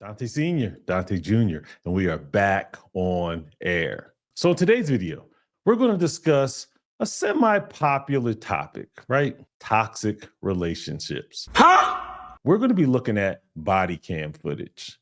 Dante Sr., Dante Jr., and we are back on air. So, in today's video, we're going to discuss a semi popular topic, right? Toxic relationships. Huh? We're going to be looking at body cam footage.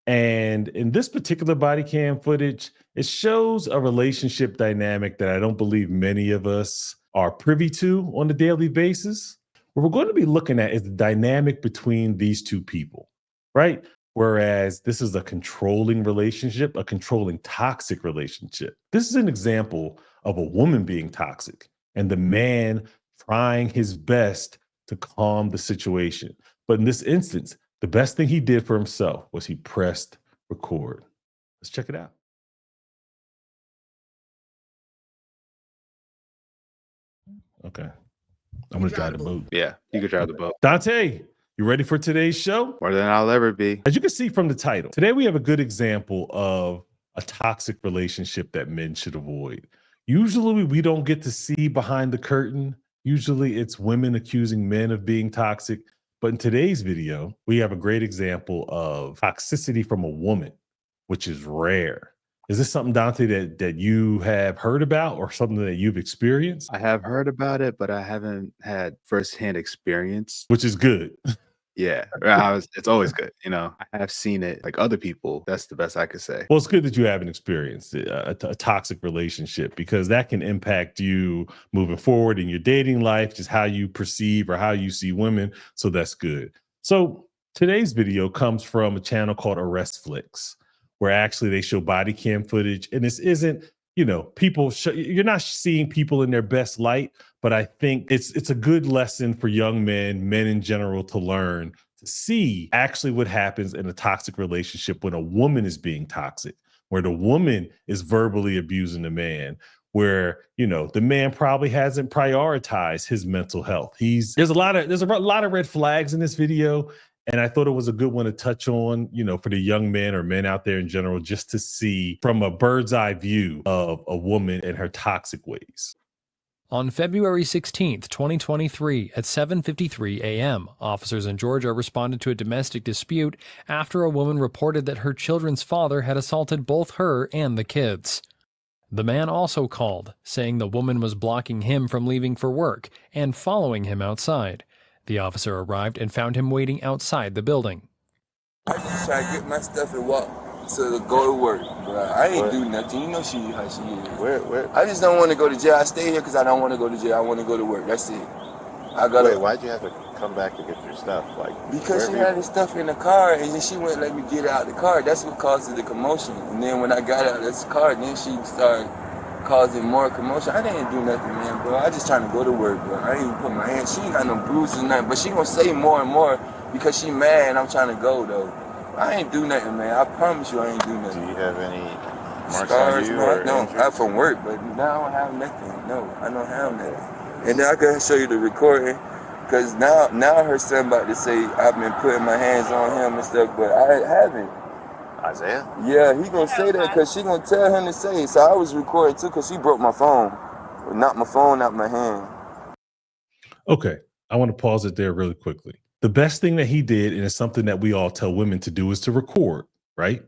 And in this particular body cam footage, it shows a relationship dynamic that I don't believe many of us are privy to on a daily basis. What we're going to be looking at is the dynamic between these two people, right? Whereas this is a controlling relationship, a controlling toxic relationship. This is an example of a woman being toxic and the man trying his best to calm the situation. But in this instance, the best thing he did for himself was he pressed record. Let's check it out. Okay. I'm going to drive the boat. Yeah, you can drive the boat. Dante, you ready for today's show? More than I'll ever be. As you can see from the title, today we have a good example of a toxic relationship that men should avoid. Usually we don't get to see behind the curtain. Usually it's women accusing men of being toxic. But in today's video, we have a great example of toxicity from a woman, which is rare. Is this something, Dante, that you have heard about or something that you've experienced? I have heard about it, but I haven't had firsthand experience. Which is good. Yeah, it's always good. You know, I have seen it like other people. That's the best I could say. Well, it's good that you haven't experienced a toxic relationship, because that can impact you moving forward in your dating life, just how you perceive or how you see women. So that's good. So today's video comes from a channel called Arrest Flicks, where actually they show body cam footage. And this isn't, you're not seeing people in their best light, but I think it's a good lesson for young men in general, to learn to see actually what happens in a toxic relationship when a woman is being toxic, where the woman is verbally abusing the man, where, the man probably hasn't prioritized his mental health. There's a lot of red flags in this video. And I thought it was a good one to touch on, for the young men or men out there in general, just to see from a bird's eye view of a woman and her toxic ways. On February 16th, 2023, at 7:53 a.m., officers in Georgia responded to a domestic dispute after a woman reported that her children's father had assaulted both her and the kids. The man also called, saying the woman was blocking him from leaving for work and following him outside. The officer arrived and found him waiting outside the building. I just try to get my stuff and walk to go to work. But I ain't do nothing. You know how she is. Where? I just don't want to go to jail. I stay here because I don't want to go to jail. I want to go to work. That's it. Wait, why'd you have to come back to get your stuff? Because she had her stuff in the car and then she wouldn't let me get out of the car. That's what causes the commotion. And then when I got out of this car, then she started causing more commotion. I didn't do nothing, man, bro. I just trying to go to work, bro. I ain't put my hand. She ain't got no bruises or nothing, but she gonna say more and more because she mad and I'm trying to go, though. I ain't do nothing, man. I promise you I ain't do nothing. Do you have any marks scars on you? No, I'm from work, but now I don't have nothing. No, I don't have nothing. And then I can show you the recording, because now her son about to say I've been putting my hands on him and stuff, but I haven't. Isaiah? Yeah, he gonna say that because she gonna tell him to say it. So I was recording too because she broke my phone. Knocked my phone out my hand. Okay, I want to pause it there really quickly. The best thing that he did, and it's something that we all tell women to do, is to record, right?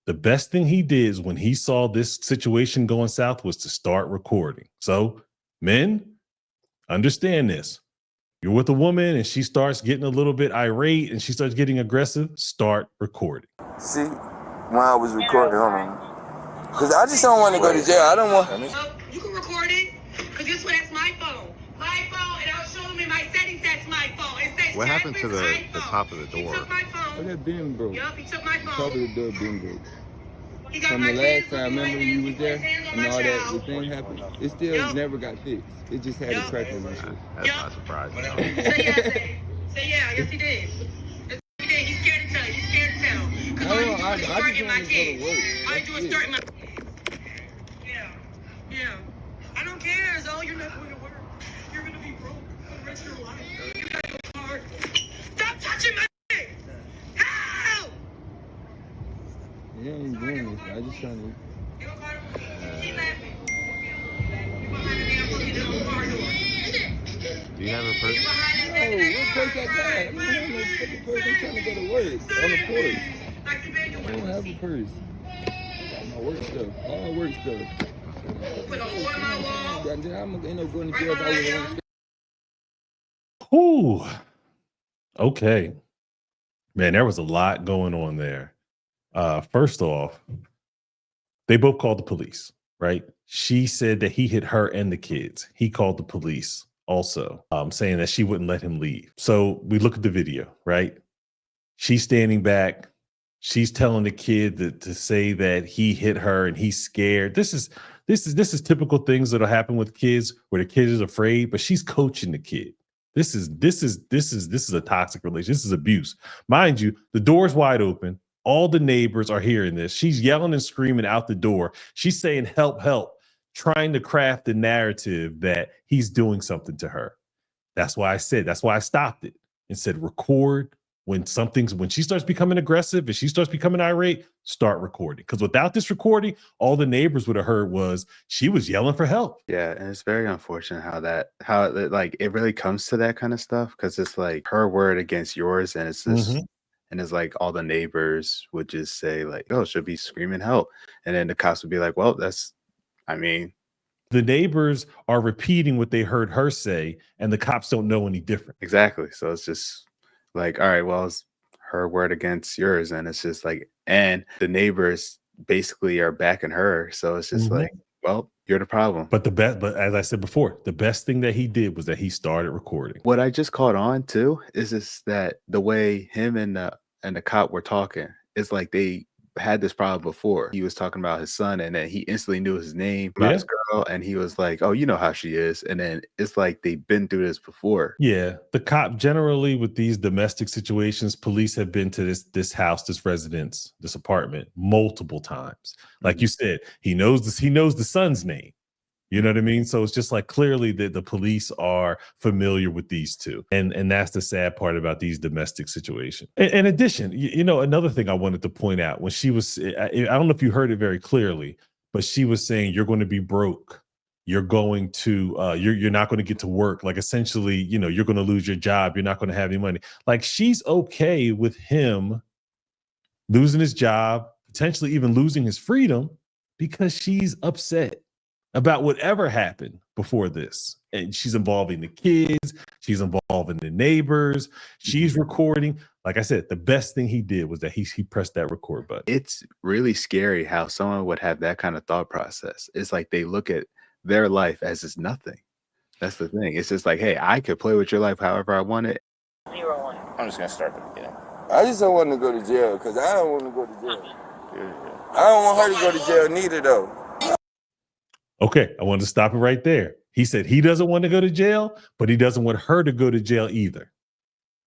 The best thing he did is when he saw this situation going south was to start recording. So men, understand this. You're with a woman and she starts getting a little bit irate and she starts getting aggressive, start recording. See, when I was recording, hold on. Because I just don't want to go to jail. I don't want... You can record it, because this one, that's my phone. My phone, and I'll show them in my settings, that's my phone. It says What happened to the iPhone. top of the door? He took my phone. that bin broke. Yup, he took my phone. Top of the door bin broke. He got From my the last kids time, looking remember like you this, was he put there his hands on and my all that child. the thing happened? It still never got fixed. It just had a crack in it. That's not surprising. Say yeah, say yeah. Yes, he did. Yes, he did. He's scared to tell you. He's scared to tell. Because all you do is start in my kids. All you do is start in my kids. Yeah. I don't care, Zoe. You're not going to work. You're going to be broke for the rest of your life. You got to go hard. Stop touching my kids. Help! Yeah, I ain't doing this. I just trying to... Keep laughing. You behind the damn door. You did on the car door. Do you have a person? Oh, what place I got? I'm not having no fucking person trying to go to work on the porch. Like have a purse. I got my work stuff, all work stuff. Put a hole in my wall. And then I'm gonna end up going to jail if I would have. Whew. Okay. Man, there was a lot going on there. First off, they both called the police, right? She said that he hit her and the kids. He called the police also, saying that she wouldn't let him leave. So we look at the video, right? She's standing back. She's telling the kid to say that he hit her and he's scared. This is typical things that'll happen with kids where the kid is afraid, but she's coaching the kid. This is a toxic relationship. This is abuse. Mind you, the door's wide open. All the neighbors are hearing this. She's yelling and screaming out the door. She's saying, help, help, trying to craft the narrative that he's doing something to her. That's why I stopped it and said, record when she starts becoming aggressive and she starts becoming irate, start recording. Because without this recording, all the neighbors would have heard was she was yelling for help. Yeah, and it's very unfortunate how it really comes to that kind of stuff, because it's like her word against yours, and it's just and it's like all the neighbors would just say like, oh, she'll be screaming help, and then the cops would be like, well, the neighbors are repeating what they heard her say, and the cops don't know any different. Exactly. So it's just like, all right, well, it's her word against yours, and it's just like, and the neighbors basically are backing her, so it's just like, well, you're the problem. But as I said before, the best thing that he did was that he started recording. What I just caught on to is just that the way him and the cop were talking, it's like they had this problem before. He was talking about his son, and then he instantly knew his name about his girl, and he was like, oh, you know how she is. And then it's like they've been through this before. Yeah, the cop generally with these domestic situations, police have been to this house, this residence, this apartment multiple times. Like you said, he knows the son's name. You know what I mean? So it's just like clearly that the police are familiar with these two. And that's the sad part about these domestic situations. In addition, another thing I wanted to point out when she was, I don't know if you heard it very clearly, but she was saying, you're going to be broke. You're going to, you're not going to get to work. Like essentially, you're going to lose your job. You're not going to have any money. Like she's okay with him losing his job, potentially even losing his freedom because she's upset about whatever happened before this. And she's involving the kids. She's involving the neighbors. She's recording. Like I said, the best thing he did was that he pressed that record button. It's really scary how someone would have that kind of thought process. It's like they look at their life as it's nothing. That's the thing. It's just like, hey, I could play with your life however I want it. I'm just going to start the beginning. I just don't want to go to jail because I don't want to go to jail. I don't want her to go to jail neither, though. Okay, I wanted to stop it right there. He said he doesn't want to go to jail, but he doesn't want her to go to jail either.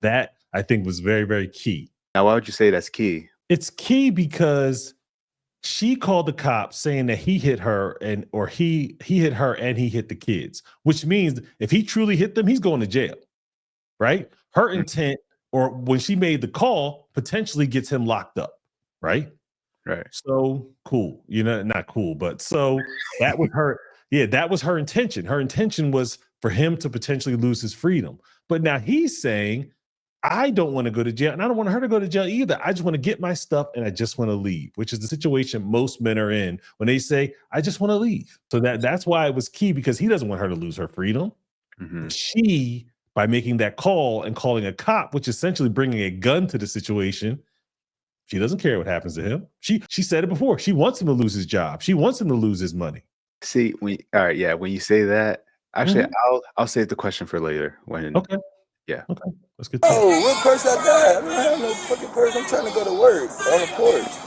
That, I think, was very, very key. Now, why would you say that's key? It's key because she called the cops saying that he hit her or he hit her and he hit the kids, which means if he truly hit them, he's going to jail, right? Her intent, or when she made the call, potentially gets him locked up, right? Right. So cool, not cool, but so that was her. Yeah, that was her intention. Her intention was for him to potentially lose his freedom. But now he's saying, I don't want to go to jail, and I don't want her to go to jail either. I just want to get my stuff and I just want to leave, which is the situation most men are in when they say, I just want to leave. So that's why it was key, because he doesn't want her to lose her freedom. She, by making that call and calling a cop, which is essentially bringing a gun to the situation, she doesn't care what happens to him. She said it before. She wants him to lose his job. She wants him to lose his money. See, when you say that, actually, I'll save the question for later. Okay. Yeah. Okay. Let's get to it. Oh, what purse I got? I don't have no fucking purse. I'm trying to go to work on a purse.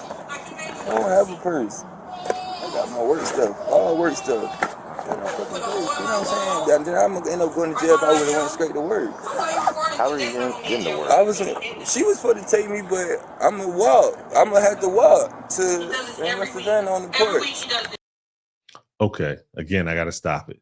I don't have a purse. I got my work stuff, all work stuff. Got no fucking purse. You know what I'm saying? Then I'm gonna end up going to jail if I would have went straight to work. How are you getting to work? She was supposed to take me, but I'm gonna walk. I'm gonna have to walk to Savannah on the porch. Okay. Again, I got to stop it.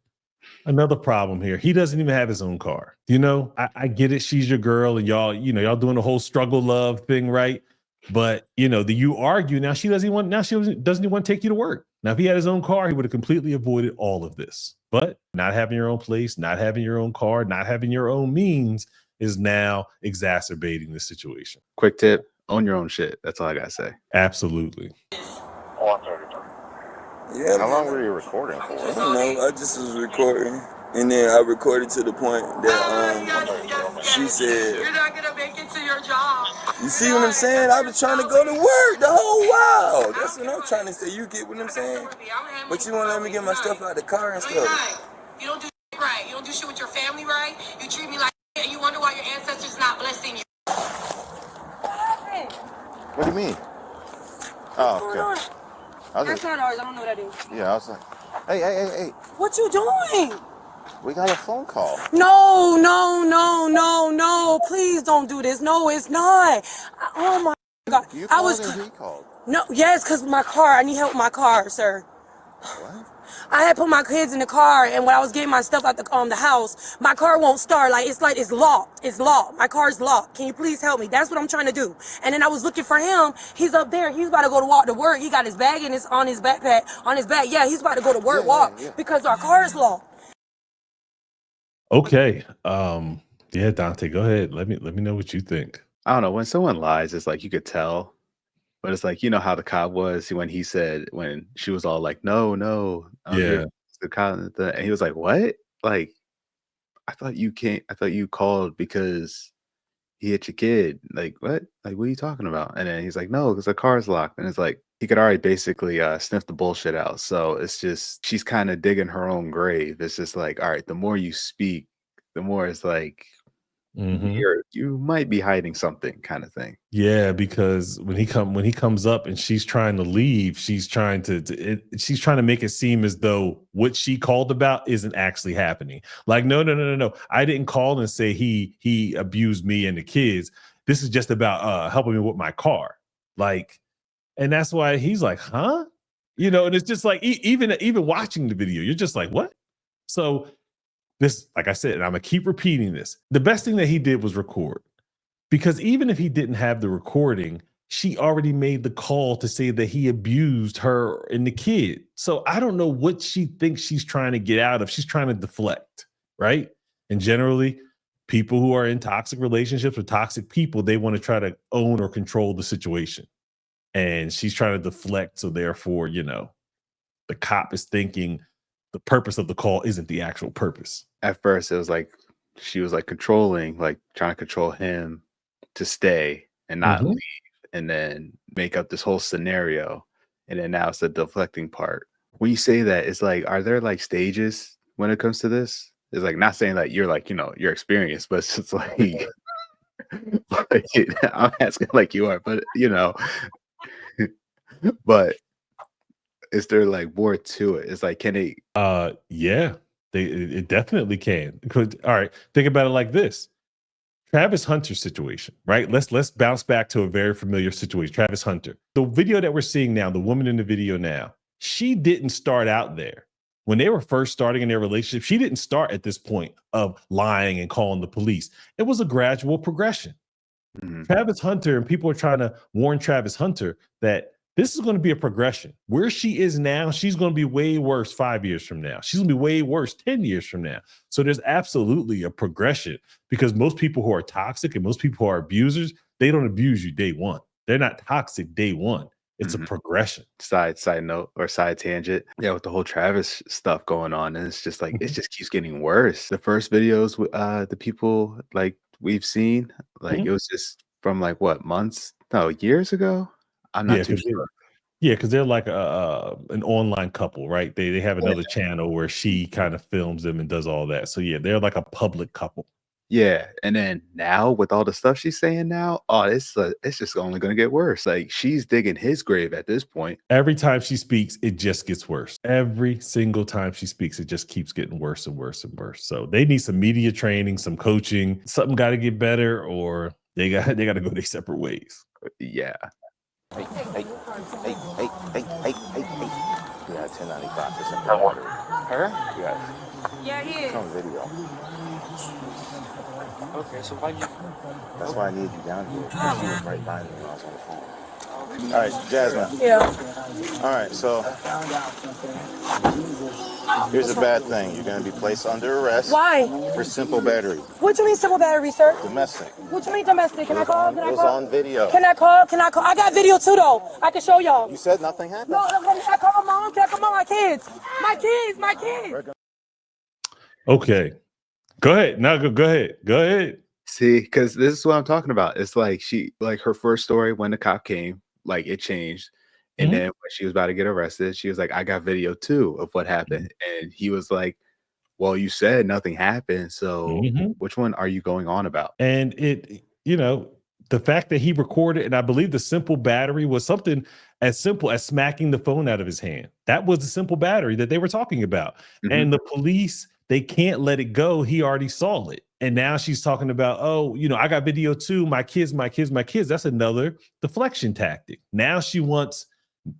Another problem here. He doesn't even have his own car. I get it. She's your girl, and y'all doing the whole struggle love thing, right? But you argue now. She doesn't even want to take you to work. Now, if he had his own car, he would have completely avoided all of this. But not having your own place, not having your own car, not having your own means is now exacerbating the situation. Quick tip. Own your own shit. That's all I gotta say. Absolutely. Yeah, How long were you recording for? I don't know. I just was recording, and then I recorded to the point that she said, "You're not gonna make it to your job." You see what I'm saying? I was trying to go to work the whole while. That's what I'm trying to say. You get what I'm saying? But you won't let me get my stuff out of the car and stuff. You don't do shit right. You don't do shit with your family right. You treat me like shit, and you wonder why your ancestors not blessing you. What do you mean? Oh, okay. That's not ours. I don't know what that is. Yeah, I was like, hey. What you doing? We got a phone call. No. Please don't do this. No, it's not. Oh my God. You called and he called. No, yes, because my car. I need help with my car, sir. What? I had put my kids in the car, and when I was getting my stuff out the house, my car won't start. It's locked. It's locked. My car's locked. Can you please help me? That's what I'm trying to do. And then I was looking for him. He's up there. He's about to go to walk to work. He got his bag on his backpack on his back. Yeah, he's about to go to work. Because our car is locked. Okay. Yeah, Dante, go ahead. Let me know what you think. I don't know. When someone lies, it's like you could tell. But it's like, you know how the cop was when she was all like, no, Yeah. the cop, and he was like, what? Like, I thought you called because he hit your kid. Like, what? Like, what are you talking about? And then he's like, no, because the car's locked. And it's like, he could already basically sniff the bullshit out. So it's just, she's kind of digging her own grave. It's just like, all right, the more you speak, the more it's like, you might be hiding something, kind of thing. Yeah, because when he comes up and she's trying to leave, she's trying to make it seem as though what she called about isn't actually happening. Like, no. I didn't call and say he abused me and the kids. This is just about helping me with my car. Like, and that's why he's like, huh? And it's just like even watching the video, you're just like, what? So this, like I said, and I'm gonna keep repeating this. The best thing that he did was record. Because even if he didn't have the recording, she already made the call to say that he abused her and the kid. So I don't know what she thinks she's trying to get out of. She's trying to deflect, right? And generally, people who are in toxic relationships with toxic people, they want to try to own or control the situation. And she's trying to deflect. So therefore, the cop is thinking the purpose of the call isn't the actual purpose. At first, it was like she was like controlling, like trying to control him to stay and not leave, and then make up this whole scenario. And then now it's the deflecting part. When you say that, it's like, are there like stages when it comes to this? It's like, not saying that you're like, you're experienced, but it's like, like I'm asking like you are, but but is there like more to it? It's like, can it? Yeah, it definitely can. All right, think about it like this. Travis Hunter's situation, right? Let's bounce back to a very familiar situation. Travis Hunter. The video that we're seeing now, the woman in the video now, she didn't start out there. When they were first starting in their relationship, she didn't start at this point of lying and calling the police. It was a gradual progression. Travis Hunter, and people are trying to warn Travis Hunter that this is going to be a progression. Where she is now, she's going to be way worse 5 years from now. She's going to be way worse 10 years from now. So there's absolutely a progression, because most people who are toxic and most people who are abusers, they don't abuse you day one. They're not toxic day one. It's a progression. Side note or side tangent. Yeah, with the whole Travis stuff going on, and it's just like, it just keeps getting worse. The first videos, the people like we've seen, like it was just from like what, years ago? I'm not too sure. Yeah, because they're like an online couple, right? They have another channel where she kind of films them and does all that. So yeah, they're like a public couple. Yeah, and then now with all the stuff she's saying now, it's just only going to get worse. Like, she's digging his grave at this point. Every time she speaks, it just gets worse. Every single time she speaks, it just keeps getting worse and worse and worse. So they need some media training, some coaching. Something got to get better, or they got to go their separate ways. Yeah. Hey. You got 1095 for something. Her? Yes. Yeah, he is. It's on video. Okay, so why you? That's why I needed you down here. She was right behind me when I was on the phone. All right, Jasmine. Yeah. All right, so here's a bad thing. You're going to be placed under arrest. Why? For simple battery. What you mean simple battery, sir? Domestic. What you mean domestic? Can I call? It was on video. Can I call? Can I call? I got video too, though. I can show y'all. You said nothing happened? No, can I call my mom? Can I call my kids? My kids. Okay. Go ahead. Now go ahead. Go ahead. See, because this is what I'm talking about. It's like her first story when the cop came, like it changed. And then when she was about to get arrested, she was like, I got video too of what happened. And he was like, well, you said nothing happened. So which one are you going on about? And the fact that he recorded, and I believe the simple battery was something as simple as smacking the phone out of his hand. That was the simple battery that they were talking about. And the police, they can't let it go. He already saw it. And now she's talking about, oh, I got video too. My kids. That's another deflection tactic. Now she wants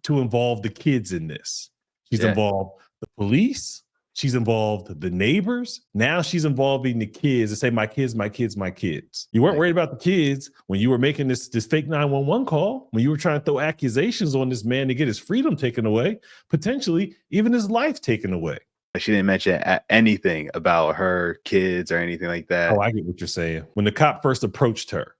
to involve the kids in this. She's involved the police. She's involved the neighbors. Now she's involving the kids and say, my kids. You weren't worried about the kids when you were making this fake 911 call, when you were trying to throw accusations on this man to get his freedom taken away, potentially even his life taken away. She didn't mention anything about her kids or anything like that. Oh, I get what you're saying. When the cop first approached her,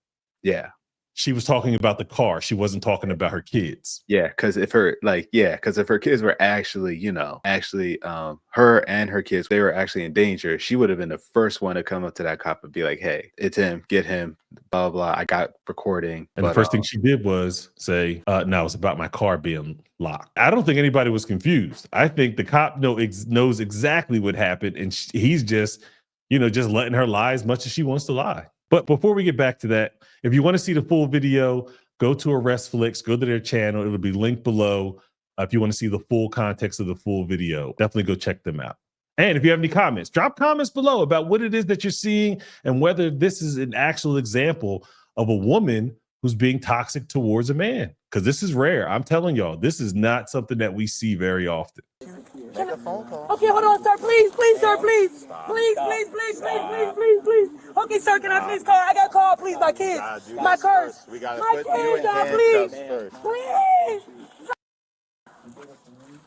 she was talking about the car. She wasn't talking about her kids. Yeah, because if her kids were actually, her and her kids, they were actually in danger, she would have been the first one to come up to that cop and be like, hey, it's him, get him, blah, blah, I got recording. And the first thing she did was say, no, it's about my car being locked. I don't think anybody was confused. I think the cop knows exactly what happened. And he's just letting her lie as much as she wants to lie. But before we get back to that, if you want to see the full video, go to Arrest Flicks, go to their channel. It'll be linked below. If you want to see the full context of the full video, definitely go check them out. And if you have any comments, drop comments below about what it is that you're seeing and whether this is an actual example of a woman who's being toxic towards a man. Because this is rare. I'm telling y'all, this is not something that we see very often. Make a phone call. Okay, hold on, sir. Please, sir, please. Please. Okay, sir, can I please call? I got to call, please, my kids. My cars. We got to My put you in kids, y'all, handcuffs please. first.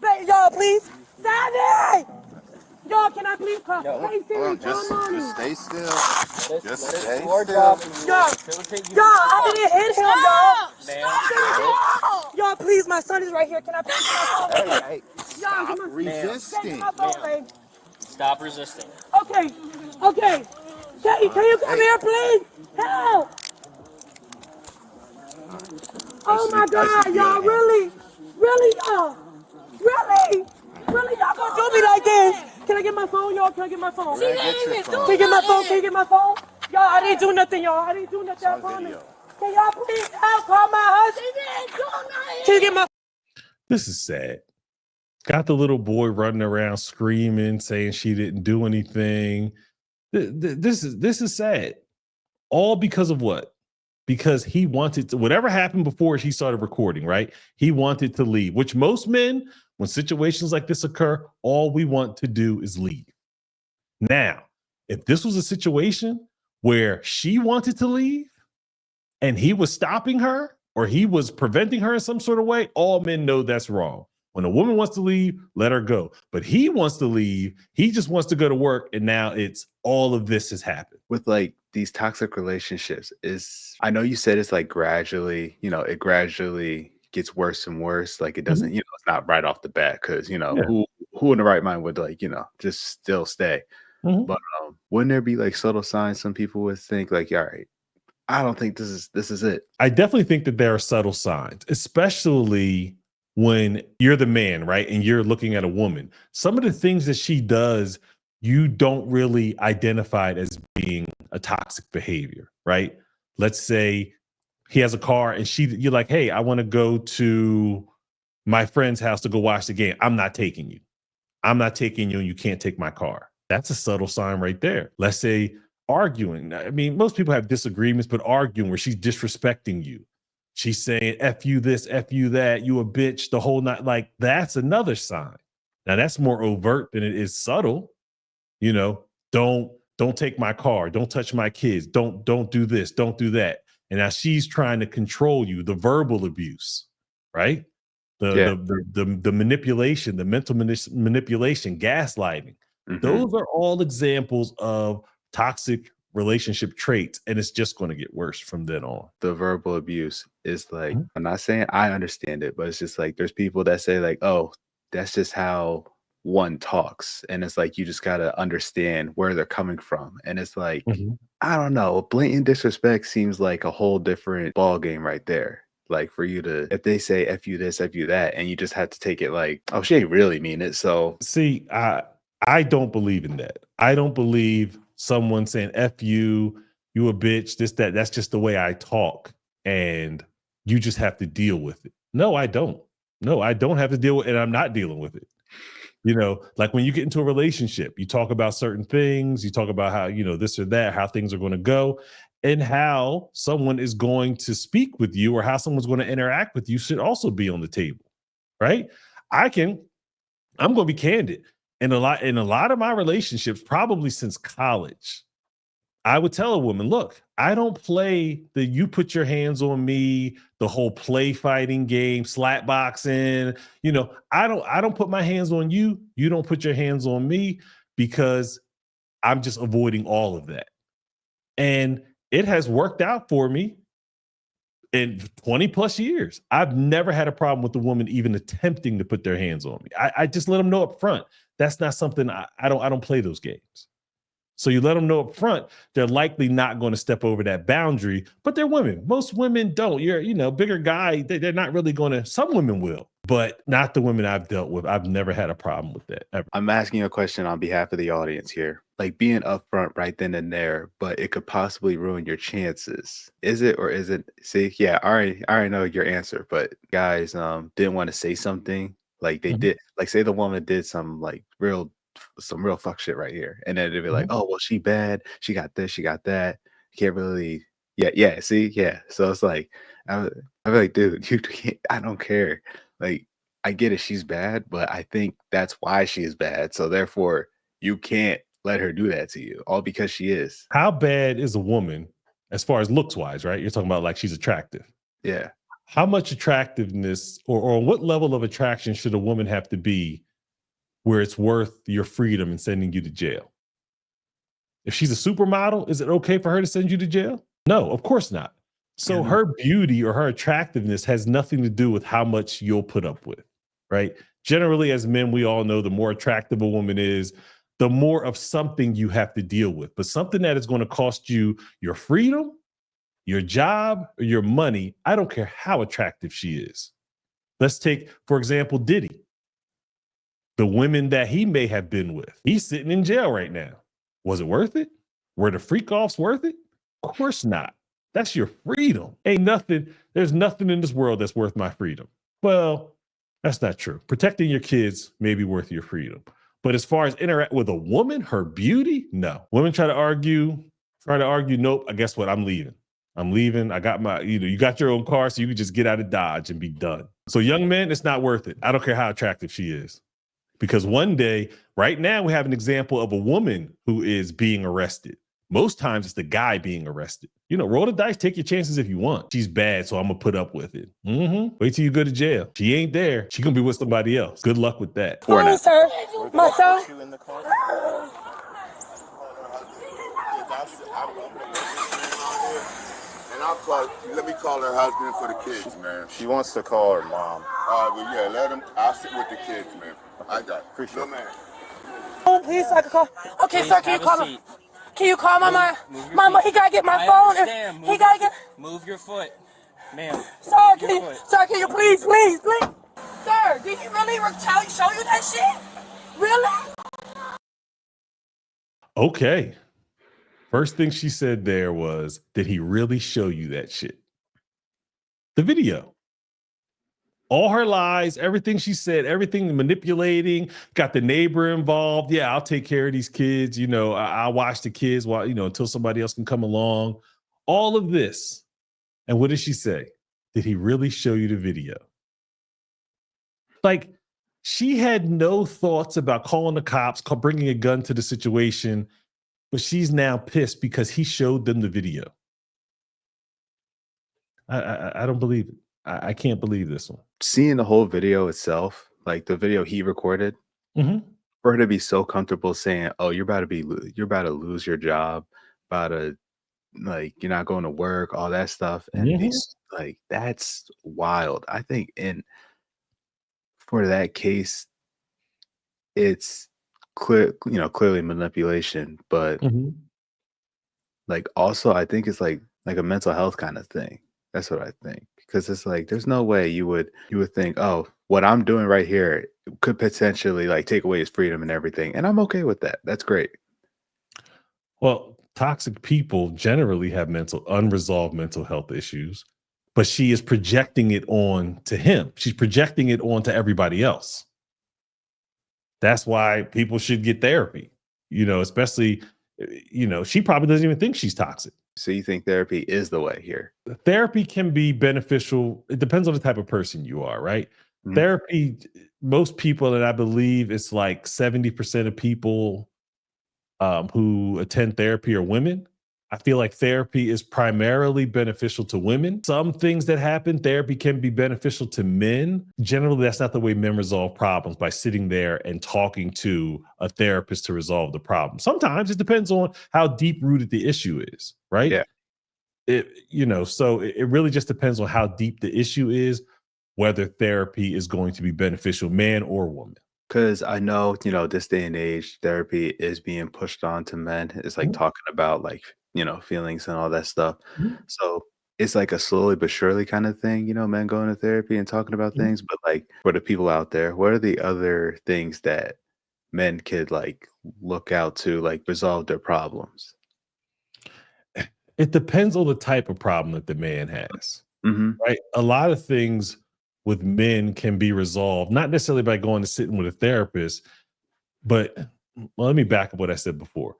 Please. Y'all, please. Sandy! Y'all, can I please call? Hey, Siri, Just stay still. Just stay still. Y'all, I didn't hit him, y'all. Y'all, please, my son is right here. Can I please call? Hey, Y'all, stop resisting. Stop resisting. Okay. Can you come here, please? Help! Oh my God, y'all, really, y'all, really, y'all gonna do me like this? Can I get my phone, y'all? Can I get my phone? Can you get my phone? Y'all, I didn't do nothing, y'all. I promise. Can y'all please help call my husband? Can you get my? This is sad. Got the little boy running around screaming, saying she didn't do anything. This is sad. All because of what? Because he wanted to, whatever happened before he started recording, right? He wanted to leave, which most men, when situations like this occur, all we want to do is leave. Now, if this was a situation where she wanted to leave and he was stopping her or he was preventing her in some sort of way, all men know that's wrong. When a woman wants to leave, let her go. But he wants to leave. He just wants to go to work. And now it's all of this has happened. With like these toxic relationships I know you said it's like gradually, it gradually gets worse and worse. Like it doesn't, it's not right off the bat because, who in the right mind would just still stay. But wouldn't there be like subtle signs some people would think like, all right, I don't think this is it. I definitely think that there are subtle signs, especially when you're the man, right? And you're looking at a woman. Some of the things that she does, you don't really identify it as being a toxic behavior, right? Let's say he has a car and you're like, hey, I want to go to my friend's house to go watch the game. I'm not taking you and you can't take my car. That's a subtle sign right there. Let's say arguing. I mean, most people have disagreements, but arguing where she's disrespecting you. She's saying, F you this, F you that, you a bitch the whole night. Like, that's another sign. Now, that's more overt than it is subtle. Don't take my car. Don't touch my kids. Don't do this. Don't do that. And now she's trying to control you, the verbal abuse. right? The manipulation, the mental manipulation, gaslighting. Those are all examples of toxic relationship traits, and it's just going to get worse from then on. The verbal abuse is like, I'm not saying I understand it, but it's just like there's people that say like, oh, that's just how one talks. And it's like you just gotta understand where they're coming from. And it's like, I don't know, blatant disrespect seems like a whole different ball game right there. Like for you to, if they say F you this, F you that, and you just have to take it like, oh, she ain't really mean it. So see, I don't believe in that. I don't believe someone saying F you, you a bitch, this, that. That's just the way I talk. And you just have to deal with it. No, I don't. No, I don't have to deal with it, and I'm not dealing with it. You know, like when you get into a relationship, you talk about certain things, you talk about how, you know, this or that, how things are going to go, and how someone is going to speak with you or how someone's going to interact with you should also be on the table, right? I'm going to be candid. In a lot of my relationships, probably since college, I would tell a woman, look, I don't play the you put your hands on me, the whole play fighting game, slap boxing. You know, I don't put my hands on you. You don't put your hands on me, because I'm just avoiding all of that. And it has worked out for me in 20 plus years. I've never had a problem with a woman even attempting to put their hands on me. I just let them know up front. That's not something I don't play those games. So you let them know up front, they're likely not going to step over that boundary, but they're women. Most women don't. You're, you know, bigger guy, they're not really going to, some women will, but not the women I've dealt with. I've never had a problem with that ever. I'm asking you a question on behalf of the audience here. Like being upfront right then and there, but it could possibly ruin your chances. Is it or is it? See, yeah, I already know your answer, but guys didn't want to say something. Like they did, like say the woman did some real fuck shit right here. And then they'd be like, oh, well, she bad. She got this, she got that. You can't really, yeah, see, yeah. So it's like, I'm like, dude, you can't, I don't care. Like, I get it, she's bad, but I think that's why she is bad. So therefore, you can't let her do that to you, all because she is. How bad is a woman as far as looks wise, right? You're talking about like she's attractive. Yeah. How much attractiveness or what level of attraction should a woman have to be where it's worth your freedom and sending you to jail? If she's a supermodel, is it okay for her to send you to jail? No, of course not. So her beauty or her attractiveness has nothing to do with how much you'll put up with, right? Generally, as men, we all know the more attractive a woman is, the more of something you have to deal with. But something that is going to cost you your freedom, your job, or your money, I don't care how attractive she is. Let's take, for example, Diddy. The women that he may have been with, he's sitting in jail right now. Was it worth it? Were the freak offs worth it? Of course not. That's your freedom. There's nothing in this world that's worth my freedom. Well, that's not true. Protecting your kids may be worth your freedom. But as far as interact with a woman, her beauty, no. Women try to argue, nope, I guess what? I'm leaving. I got my, you got your own car, so you can just get out of Dodge and be done. So young men, it's not worth it. I don't care how attractive she is. Because one day, right now, we have an example of a woman who is being arrested. Most times it's the guy being arrested. Roll the dice, take your chances if you want. She's bad, so I'm going to put up with it. Wait till you go to jail. She ain't there. She going to be with somebody else. Good luck with that. Hi, sir. My son. Let me call her husband for the kids, man. She wants to call her mom. All right, well, yeah, let him. I'll sit with the kids, man. I got it. Appreciate it. Man. Oh, please, so I can call. Okay, Please sir, can you have a call seat. Can you call Mama? Move your Mama, feet. he gotta get my I phone. understand. He gotta get. Move your foot, ma'am. Sir, Your foot. can you please? Sir, did he really show you that shit? Really? Okay. First thing she said there was, did he really show you that shit? The video. All her lies, everything she said, everything manipulating, got the neighbor involved. Yeah, I'll take care of these kids. I'll watch the kids while, until somebody else can come along. All of this. And what did she say? Did he really show you the video? Like, she had no thoughts about calling the cops, bringing a gun to the situation, but she's now pissed because he showed them the video. I don't believe it. I can't believe this one. seeing the whole video itself, like the video he recorded, Mhm. for her to be so comfortable saying, "Oh, you're about to lose your job, about to like you're not going to work, all that stuff," and Mhm. these like that's wild. I think in for that case, it's clearly manipulation, but Mhm. like also I think it's like a mental health kind of thing. That's what I think. Because it's like there's no way you would think, "Oh, what I'm doing right here could potentially like take away his freedom and everything." And I'm okay with that. That's great. Well, toxic people generally have unresolved mental health issues, but she is projecting it on to him. She's projecting it on to everybody else. That's why people should get therapy, especially, she probably doesn't even think she's toxic. So you think therapy is the way here? Therapy can be beneficial. It depends on the type of person you are, right? Mhm. Therapy, most people, and I believe it's like 70% of people who attend therapy are women. I feel like therapy is primarily beneficial to women. Some things that happen, therapy can be beneficial to men. Generally, that's not the way men resolve problems, by sitting there and talking to a therapist to resolve the problem. Sometimes it depends on how deep rooted the issue is, right? Yeah. So it really just depends on how deep the issue is, whether therapy is going to be beneficial, man or woman. Because I know, this day and age, therapy is being pushed on to men. It's like Mhm, talking about like, feelings and all that stuff. mhm, So it's like a slowly but surely kind of thing, men going to therapy and talking about mhm. things. But like for the people out there, what are the other things that men could like look out to like resolve their problems? It depends on the type of problem that the man has, Hmm. right? A lot of things with men can be resolved, not necessarily by going to sitting with a therapist, but well, let me back up what I said before.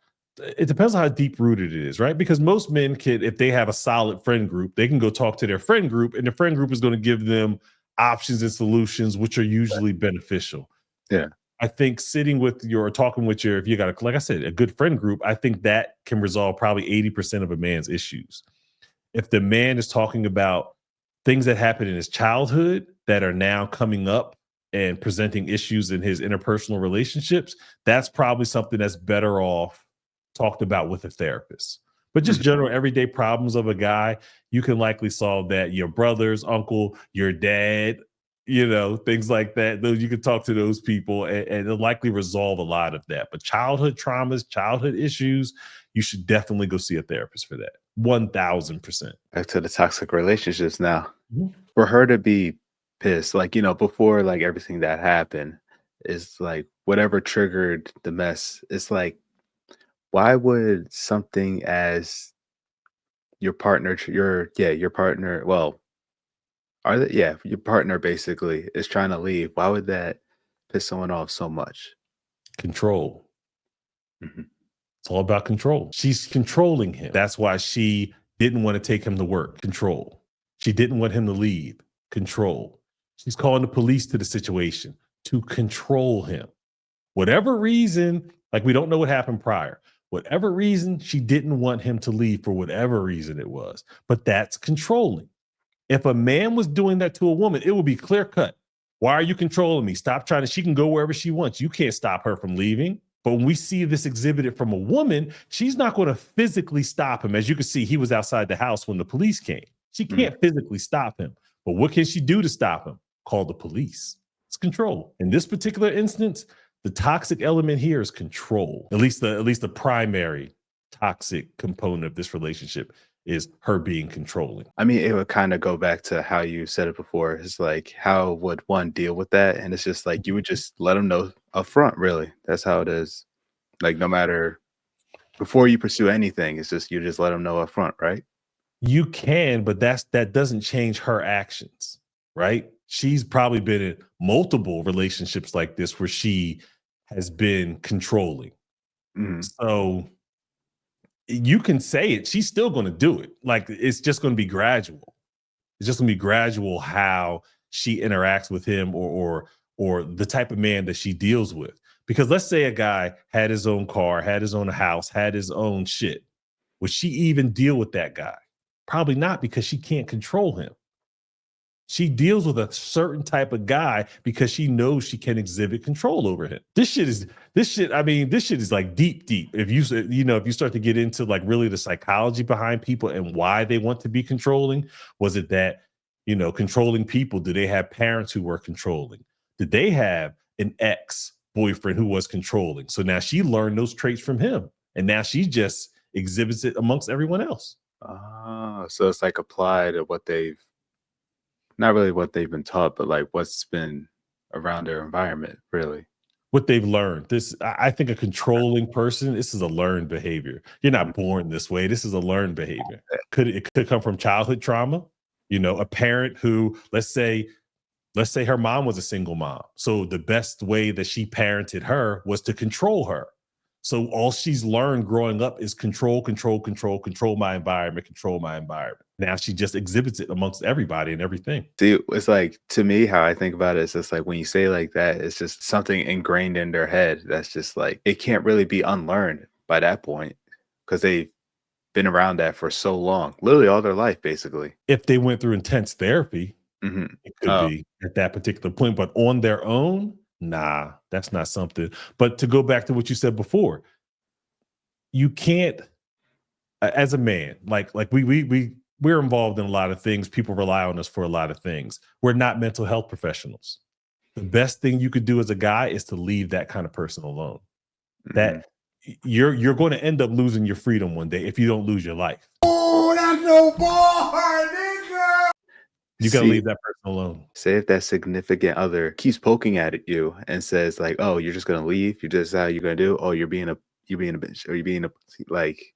It depends on how deep rooted it is, right? Because most men can, if they have a solid friend group, they can go talk to their friend group, and the friend group is going to give them options and solutions, which are usually beneficial. Yeah. I think sitting with your, talking with your, if you got a, like I said, a good friend group, I think that can resolve probably 80% of a man's issues. If the man is talking about things that happened in his childhood that are now coming up and presenting issues in his interpersonal relationships, that's probably something that's better off talked about with a therapist. But just Mhm. general everyday problems of a guy, you can likely solve that. Your brothers, uncle, your dad, things like that. Those, you can talk to those people, and it'll likely resolve a lot of that. But childhood traumas, childhood issues, you should definitely go see a therapist for that. 1000%. Back to the toxic relationships now. Mhm. For her to be pissed, like, before like everything that happened, is like whatever triggered the mess. It's like, why would something as your partner, your partner, well, your partner basically is trying to leave. Why would that piss someone off so much? Control. Mhm. It's all about control. She's controlling him. That's why she didn't want to take him to work. Control. She didn't want him to leave. Control. She's calling the police to the situation to control him. Whatever reason, like we don't know what happened prior. Whatever reason, she didn't want him to leave for whatever reason it was. But that's controlling. If a man was doing that to a woman, it would be clear cut. Why are you controlling me? Stop trying to, she can go wherever she wants. You can't stop her from leaving. But when we see this exhibited from a woman, she's not going to physically stop him. As you can see, he was outside the house when the police came. She Mhm. can't physically stop him. But what can she do to stop him? Call the police. It's control. In this particular instance, the toxic element here is control. At least the primary toxic component of this relationship is her being controlling. I mean, it would kind of go back to how you said it before. It's like, how would one deal with that? And it's just like, you would just let them know up front, really. That's how it is. Like, no matter before you pursue anything, it's just, you just let them know up front, right? You can, but that doesn't change her actions, right? She's probably been in multiple relationships like this where she has been controlling. Mhm. So you can say it, she's still going to do it. Like it's just going to be gradual. It's just going to be gradual how she interacts with him, or the type of man that she deals with. Because let's say a guy had his own car, had his own house, had his own shit. Would she even deal with that guy? Probably not, because she can't control him. She deals with a certain type of guy because she knows she can exhibit control over him. This shit is like deep. If you start to get into like really the psychology behind people and why they want to be controlling, was it that, controlling people? Do they have parents who were controlling? Did they have an ex-boyfriend who was controlling? So now she learned those traits from him. And now she just exhibits it amongst everyone else. Oh, so it's like applied to what not really what they've been taught, but like what's been around their environment, really. What they've learned. I think a controlling person, this is a learned behavior. You're not born this way. This is a learned behavior. It could come from childhood trauma. A parent who, let's say her mom was a single mom. So the best way that she parented her was to control her. So all she's learned growing up is control my environment, control my environment. Now she just exhibits it amongst everybody and everything. See, it's like, to me, how I think about it is just like when you say like that, it's just something ingrained in their head. That's just like, it can't really be unlearned by that point because they've been around that for so long, literally all their life, basically. If they went through intense therapy, it could be at that particular point, but on their own, nah, that's not something. But to go back to what you said before, you can't, as a man, like we're involved in a lot of things. People rely on us for a lot of things. We're not mental health professionals. The best thing you could do as a guy is to leave that kind of person alone. That you're going to end up losing your freedom one day if you don't lose your life. Oh, that's no bar, nigga. You got to leave that person alone. Say if that significant other keeps poking at you and says like, "Oh, you're just gonna leave. You just how you're gonna do. Oh, you're being a bitch, or you're being a like."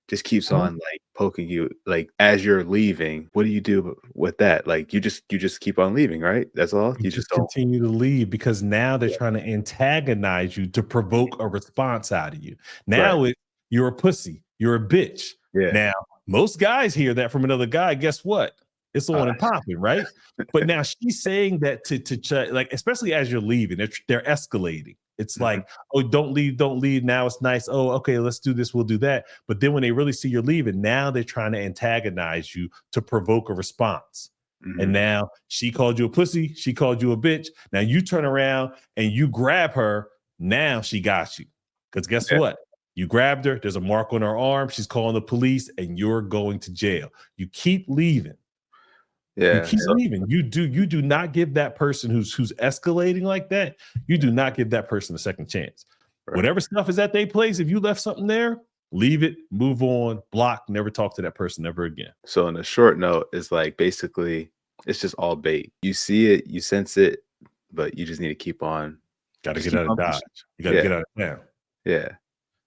Just keeps on like poking you like as you're leaving. What do you do with that? Like you just keep on leaving, right? That's all. You just continue to leave because now they're trying to antagonize you to provoke a response out of you. Now you're a pussy, you're a bitch. Yeah. Now most guys hear that from another guy. Guess what? It's on and popping, right? But now she's saying that to like, especially as you're leaving, they're escalating. It's like, oh, don't leave. Now it's nice. Oh, okay, let's do this. We'll do that. But then when they really see you're leaving, now they're trying to antagonize you to provoke a response. And now she called you a pussy. She called you a bitch. Now you turn around and you grab her. Now she got you. Because guess what? You grabbed her. There's a mark on her arm. She's calling the police and you're going to jail. You keep leaving. Yeah. You keep leaving. You do not give that person who's escalating like that, you do not give that person a second chance. Right. Whatever stuff is at their place, if you left something there, leave it, move on, block, never talk to that person ever again. So in a short note, it's like basically it's just all bait. You see it, you sense it, but you just need to keep on. Got to get out of Dodge. You got to get out of town. Yeah.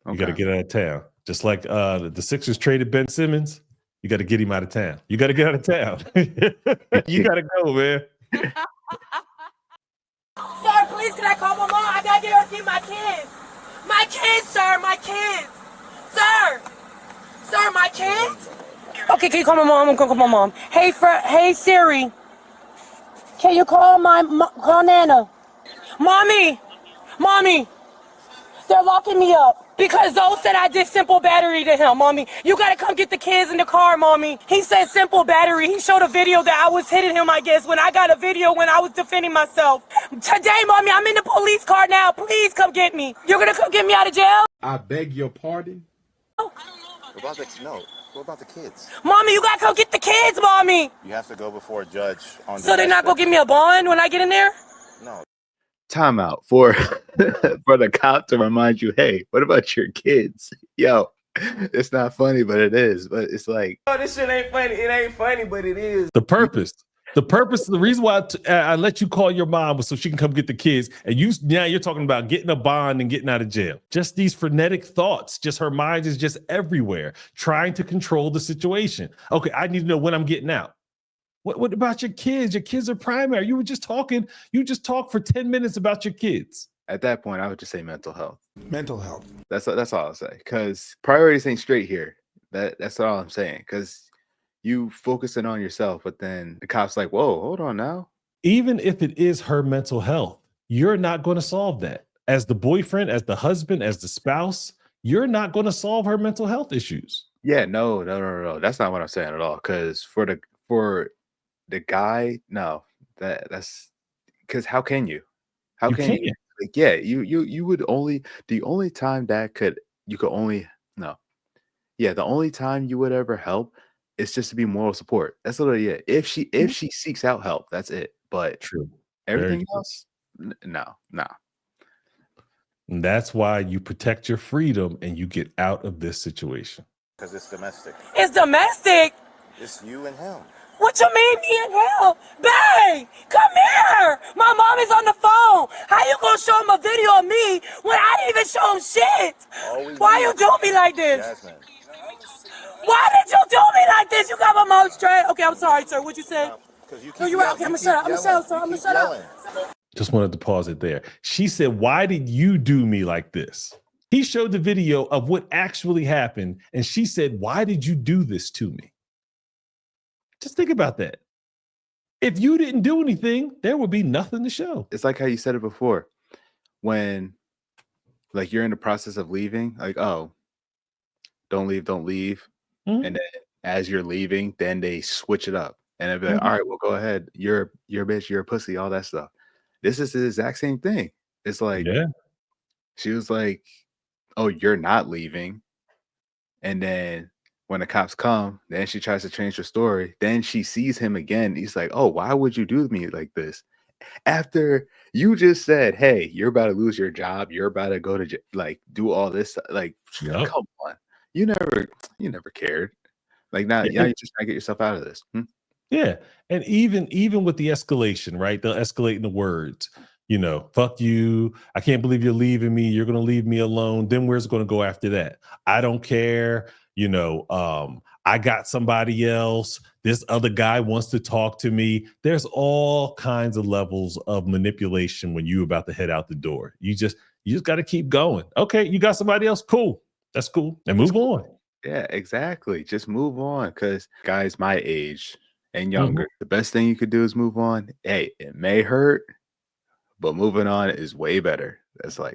Okay. You got to get out of town. Just like the Sixers traded Ben Simmons. You got to get him out of town. You got to get out of town. You got to go, man. Sir, please, can I call my mom? I got to get her to see my kids. My kids, sir, my kids. Sir, my kids. Okay, can you call my mom? I'm going to call my mom. Hey, Siri. Can you call call Nana? Mommy. They're locking me up. Because Zoe said I did simple battery to him, Mommy. You gotta come get the kids in the car, Mommy. He said simple battery. He showed a video that I was hitting him, I guess, when I got a video when I was defending myself. Today, Mommy, I'm in the police car now. Please come get me. You're gonna come get me out of jail? I beg your pardon? What about the kids? Mommy, you gotta come get the kids, Mommy. You have to go before a judge on So they're not gonna give me a bond when I get in there? No. Time out for the cop to remind you, hey, what about your kids? Yo, it's not funny, but it is. But it's like, Oh, this shit ain't funny. It ain't funny, but it is. The purpose, the reason why I let you call your mom was so she can come get the kids. And now you're talking about getting a bond and getting out of jail. Just these frenetic thoughts. Just her mind is just everywhere, trying to control the situation. Okay, I need to know when I'm getting out. What about your kids? Your kids are primary. You just talked for 10 minutes about your kids. at that point, I would just say mental health. Mental health. That's all I'll say. Because priorities ain't straight here. That's all I'm saying. Because you focusing on yourself, but then the cop's like, whoa, hold on now. Even if it is her mental health, you're not going to solve that. As the boyfriend, as the husband, as the spouse, you're not going to solve her mental health issues. Yeah, no. That's not what I'm saying at all. Because for the guy, no, that's because how can you? How You can you? can't. Like, yeah, you would only the only time that you could only no. Yeah, the only time you would ever help is just to be moral support. That's literally it. If she seeks out help, that's it. But True. Very everything true. else, no, no. And that's why you protect your freedom and you get out of this situation. Because it's domestic. It's domestic. It's you and him. What you mean me in hell? Babe, come here. My mom is on the phone. How you gonna show him a video of me when I didn't even show him shit? Why you do me like this? Jasmine. Why did you do me like this? You got my mouth straight. Okay, I'm sorry, sir. What you said? Because you keep No, you're right. Okay, I'm gonna shut up. I'm gonna shut up, sir. I'm gonna shut up. Just wanted to pause it there. She said, "Why did you do me like this?" He showed the video of what actually happened. And she said, "Why did you do this to me?" Just think about that. If you didn't do anything, there would be nothing to show. It's like how you said it before. When like you're in the process of leaving, like, oh, don't leave, don't leave. Mhm. And then as you're leaving, then they switch it up. And they'll be like, Mhm. all right, well, go ahead. You're a bitch, you're a pussy, all that stuff. This is the exact same thing. It's like Yeah. she was like, oh, you're not leaving. And then when the cops come, then she tries to change her story. Then she sees him again. He's like, oh, why would you do me like this? After you just said, hey, you're about to lose your job. You're about to go to like do all this. Like, Yep. come on. You never cared. Like now Yeah. you're just trying to get yourself out of this. Yeah. And even with the escalation, right? They'll escalate in the words, fuck you. I can't believe you're leaving me. You're going to leave me alone. Then where's it going to go after that? I don't care. I got somebody else. This other guy wants to talk to me. There's all kinds of levels of manipulation when you're about to head out the door. You just got to keep going. Okay. You got somebody else. Cool. That's cool. And move on. Yeah, exactly. Just move on. Because guys my age and younger, the best thing you could do is move on. Hey, it may hurt, but moving on is way better. That's all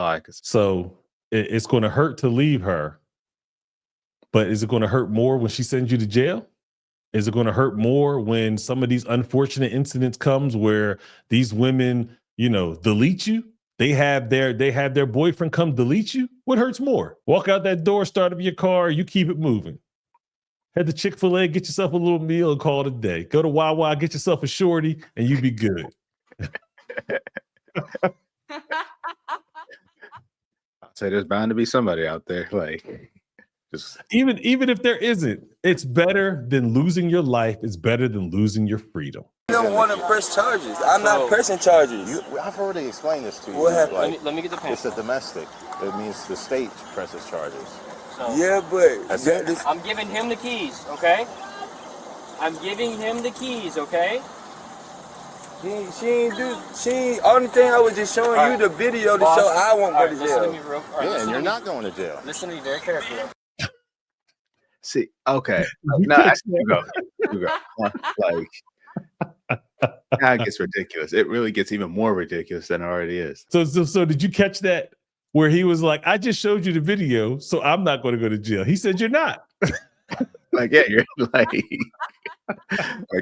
I could say. So it's going to hurt to leave her, but is it going to hurt more when she sends you to jail? Is it going to hurt more when some of these unfortunate incidents comes where these women, delete you? They have their boyfriend come delete you. What hurts more? Walk out that door, start up your car, you keep it moving. Head to Chick-fil-A, get yourself a little meal and call it a day. Go to Wawa, get yourself a shorty, and you be good. I'll say there's bound to be somebody out there like just Even if there isn't, it's better than losing your life. It's better than losing your freedom. You don't want to press charges. I'm not pressing charges. I've already explained this to you. What happened? Like, Let me get the pen. it's a domestic. It means the state presses charges. So, Yeah, but That's it. I'm giving him the keys, okay? I'm giving him the keys, okay? only thing I was just showing you the video to Boss, show I won't go to listen to me jail. real. Yeah, and you're not going to jail. Listen to me very carefully. see. Okay. No, actually, you go. Like now it gets ridiculous. It really gets even more ridiculous than it already is. So did you catch that? Where he was like, I just showed you the video, so I'm not going to go to jail. He said, you're not. Like, yeah, you're like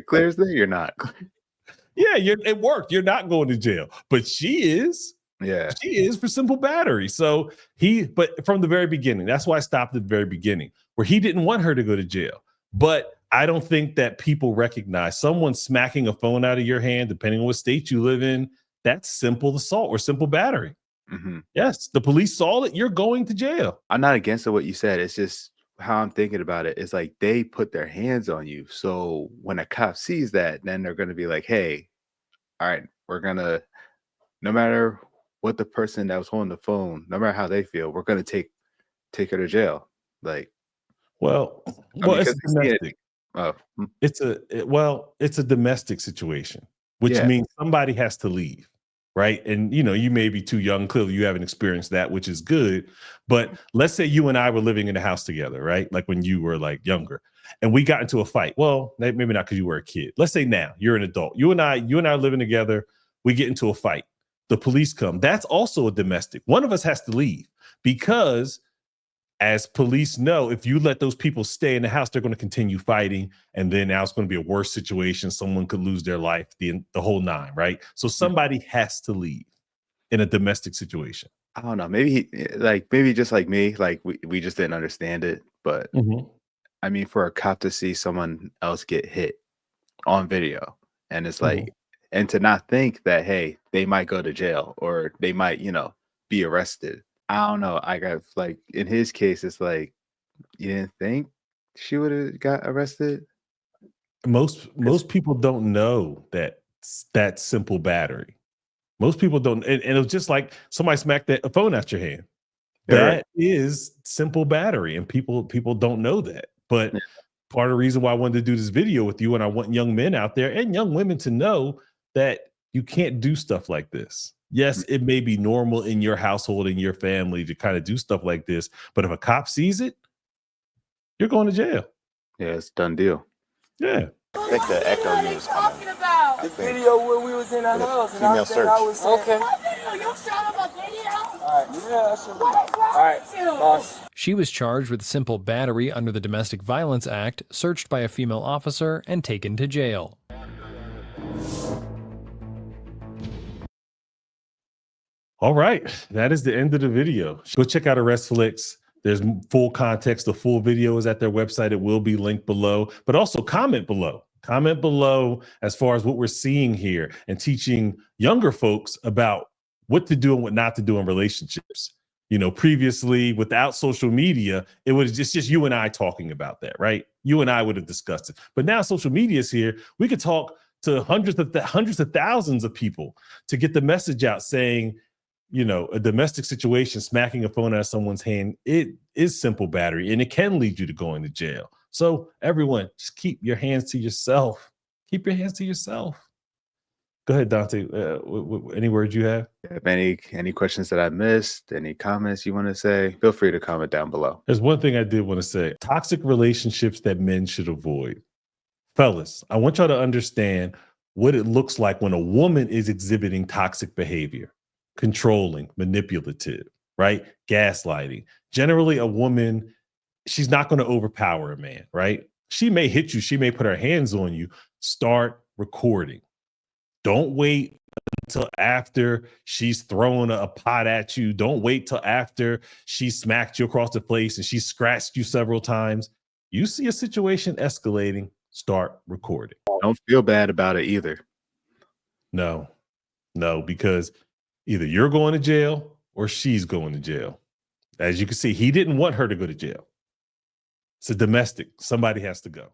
clear as day, you're not. Yeah, it worked. You're not going to jail. But she is. Yeah. She is for simple battery. So but from the very beginning, that's why I stopped at the very beginning, where he didn't want her to go to jail. But I don't think that people recognize someone smacking a phone out of your hand, depending on what state you live in, that's simple assault or simple battery. Mm-hmm. Yes, the police saw it. You're going to jail. I'm not against what you said. It's just how I'm thinking about it. It's like they put their hands on you. So when a cop sees that, then they're going to be like, hey, all right, we're going to, no matter what the person that was holding the phone, no matter how they feel, we're going to take her to jail. Like, Well, because it's domestic. It's a domestic situation, which means somebody has to leave. Right. And, you may be too young. Clearly, you haven't experienced that, which is good. But let's say you and I were living in a house together, right? Like when you were like younger and we got into a fight. Well, maybe not because you were a kid. Let's say now you're an adult. You and I are living together. We get into a fight. The police come. That's also a domestic. One of us has to leave because as police know, if you let those people stay in the house, they're going to continue fighting. And then now it's going to be a worse situation. Someone could lose their life, the whole nine, right? So somebody has to leave in a domestic situation. I don't know. Maybe maybe just like me, like we just didn't understand it. But I mean, for a cop to see someone else get hit on video, and it's like, and to not think that, hey, they might go to jail or they might, be arrested. I don't know. I got like in his case, it's like you didn't think she would have got arrested. Most people don't know that simple battery. Most people don't, and it was just like somebody smacked a phone out your hand. That is simple battery, and people don't know that. But part of the reason why I wanted to do this video with you, and I want young men out there and young women to know that you can't do stuff like this. Yes, it may be normal in your household, in your family to kind of do stuff like this, but if a cop sees it, you're going to jail. Yeah, it's a done deal. Yeah. I think the echo you was coming. The video where we was in our house. And I Female think I was saying, search. all right, yeah, that's all right, boss. She was charged with simple battery under the Domestic Violence Act, searched by a female officer, and taken to jail. All right, that is the end of the video. Go check out Arrest Flicks. There's full context. The full video is at their website. It will be linked below, but also comment below. Comment below as far as what we're seeing here and teaching younger folks about what to do and what not to do in relationships. Previously without social media, it was just you and I talking about that, right? You and I would have discussed it. But now social media is here. We could talk to hundreds of thousands of people to get the message out saying, a domestic situation, smacking a phone out of someone's hand, it is simple battery and it can lead you to going to jail. So everyone, just keep your hands to yourself. Keep your hands to yourself. Go ahead, Dante. Any words you have? If any questions that I missed, any comments you want to say, feel free to comment down below. There's one thing I did want to say. Toxic relationships that men should avoid. Fellas, I want y'all to understand what it looks like when a woman is exhibiting toxic behavior. Controlling, manipulative, right? Gaslighting. Generally, a woman, she's not going to overpower a man, right? She may hit you. She may put her hands on you. Start recording. Don't wait until after she's throwing a pot at you. Don't wait till after she smacked you across the face and she scratched you several times. You see a situation escalating, start recording. Don't feel bad about it either. No, because either you're going to jail or she's going to jail. As you can see, he didn't want her to go to jail. It's a domestic. Somebody has to go.